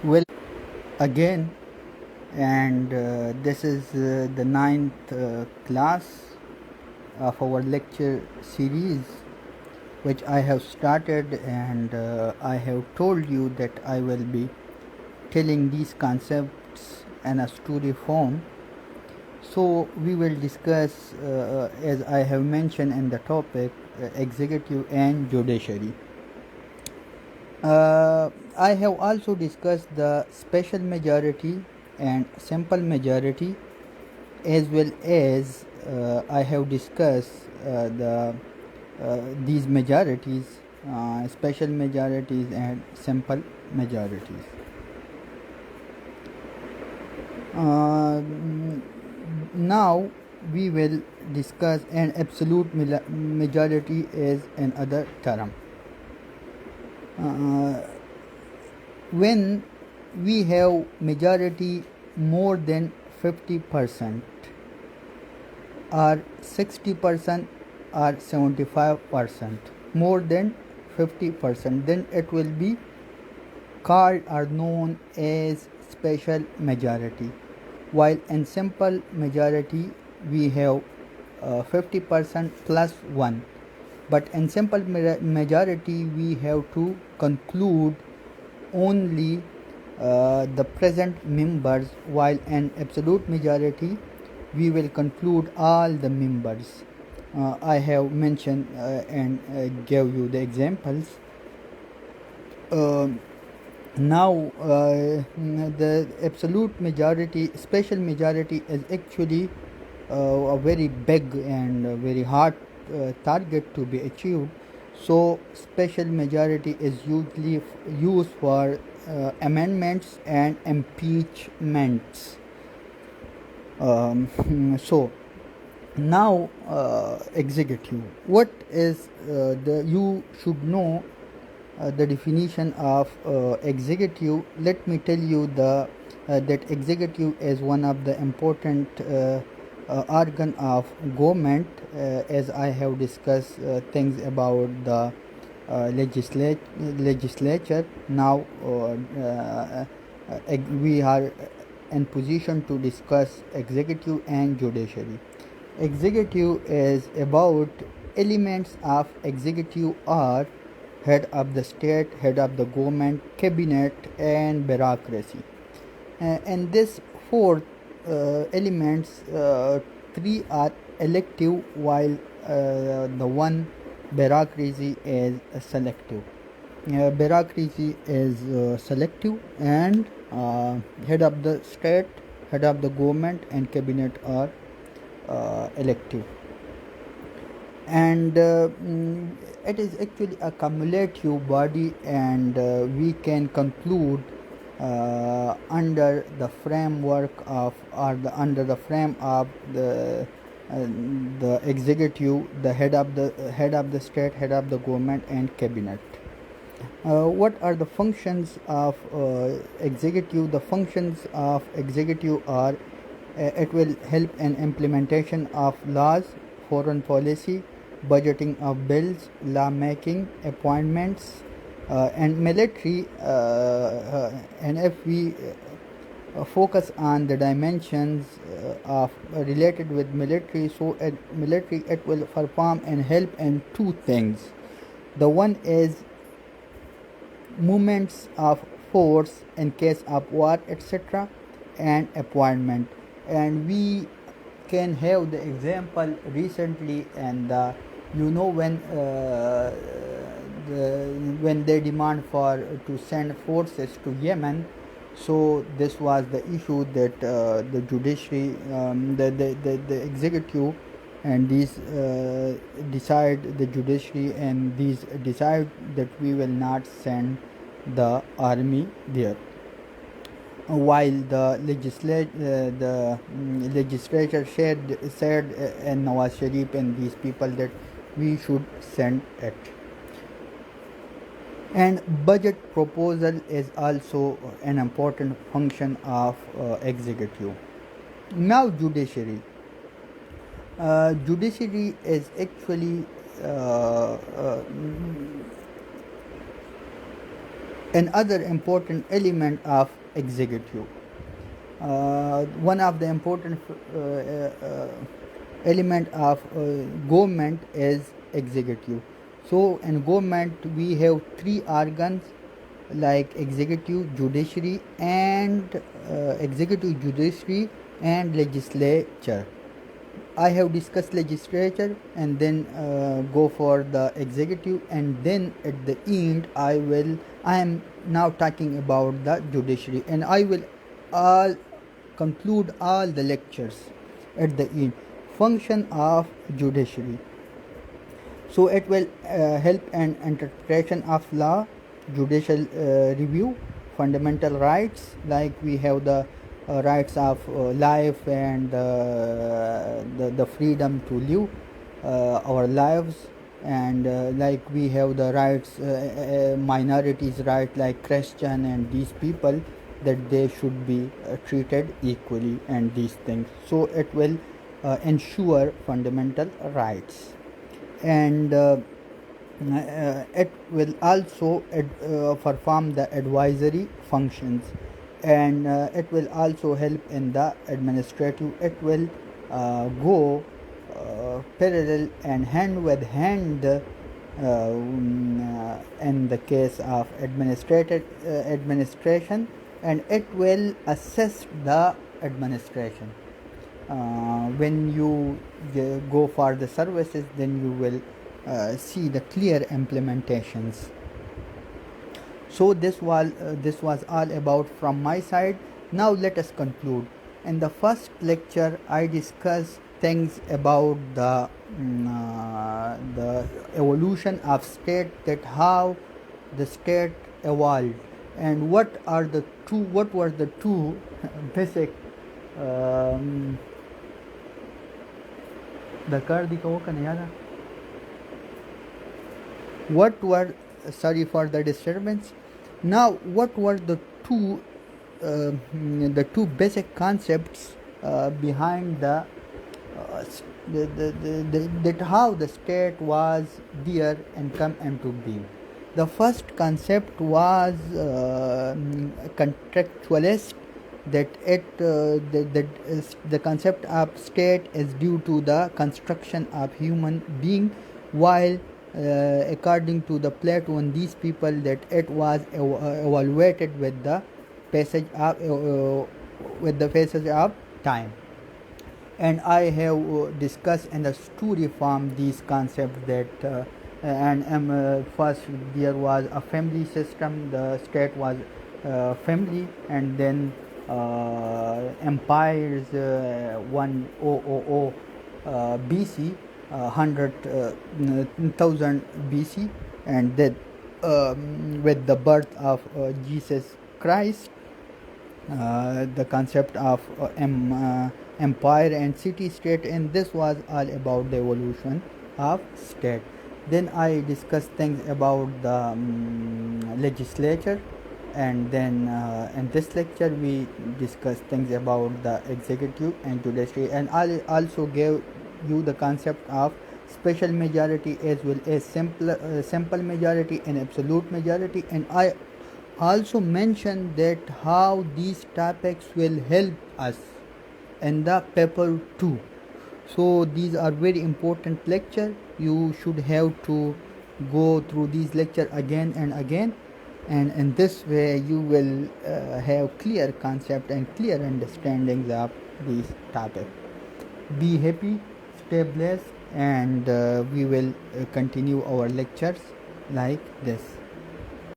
Well, again, and this is the ninth class of our lecture series, which I have started, and I have told you that I will be telling these concepts in a story form. So, we will discuss, as I have mentioned in the topic, executive and judiciary. I have also discussed the special majority and simple majority, as well as I have discussed these majorities, special majorities and simple majorities. Uh, Now we will discuss an absolute majority as another term. Uh, when we have majority more than 50% or 60% or 75%, more than 50%, then it will be called or known as special majority, while in simple majority we have 50% plus 1, but in simple majority we have to conclude only the present members, while in absolute majority we will conclude all the members. I have mentioned and gave you the examples. Now the absolute majority, special majority is actually a very big and very hard target to be achieved. So special majority is usually used for amendments and impeachments. So now executive, what is the you should know the definition of executive. Let me tell you that executive is one of the important organ of government, as I have discussed things about the legislature. Now we are in position to discuss executive and judiciary. Executive is about elements of executive are head of the state, head of the government, cabinet, and bureaucracy. And this four elements, three are elective, while the one bureaucracy is selective. Bureaucracy is selective, and head of the state, head of the government, and cabinet are elective. And it is actually a cumulative body, and we can conclude under the framework of, or under the frame of the executive, the head of the state, head of the government, and cabinet. What are the functions of executive? The functions of executive are it will help in implementation of laws, foreign policy, budgeting of bills, law making, appointments, and military. And if we focus on the dimensions of related with military, so military it will perform and help in two things. The one is movements of force in case of war, etc., and appointment. And we can have the example recently, and when they demand for to send forces to Yemen. So this was the issue that the judiciary, the executive, and these decide, the judiciary and these decide that we will not send the army there, while the legislature said and Nawaz Sharif and these people that we should send it. And budget proposal is also an important function of executive. Now judiciary. Judiciary is actually Another important element of executive. One of the important element of government is executive. So in government we have three organs like executive, judiciary, and legislature. I have discussed legislature and then go for the executive, and then at the end I am now talking about the judiciary, and I will all conclude all the lectures at the end. Function of judiciary. So it will help in interpretation of law, judicial review, fundamental rights, like we have the rights of life and the freedom to live our lives, and like we have the rights, minorities right, like Christian and these people, that they should be treated equally and these things. So it will ensure fundamental rights, and it will also perform the advisory functions, and it will also help in the administrative. It will go parallel and hand with hand in the case of administration, and it will assess the administration. When you go for the services, then you will see the clear implementations. So this was all about from my side. Now let us conclude. In the first lecture I discussed things about the evolution of state, that how the state evolved, and what were the two basic what were, sorry for the disturbance. Now what were the two basic concepts behind that how the state was there and come into being. The first concept was contractualist, that the concept of state is due to the construction of human being, while according to the Plato and these people, that it was evaluated with the passage of time. And I have discussed in the to reform these concepts, that first there was a family system, the state was family, and then empires 1000 BC, 100,000 BC, and then with the birth of Jesus Christ, the concept of empire and city state, and this was all about the evolution of state. Then I discussed things about the legislature, and then in this lecture we discussed things about the executive and judiciary, and I also gave you the concept of special majority as well as simple majority and absolute majority, and I also mentioned that how these topics will help us in the paper 2. So these are very important lecture. You should have to go through these lecture again and again, and in this way you will have clear concept and clear understandings of these topics. Be happy, stay blessed, and we will continue our lectures like this.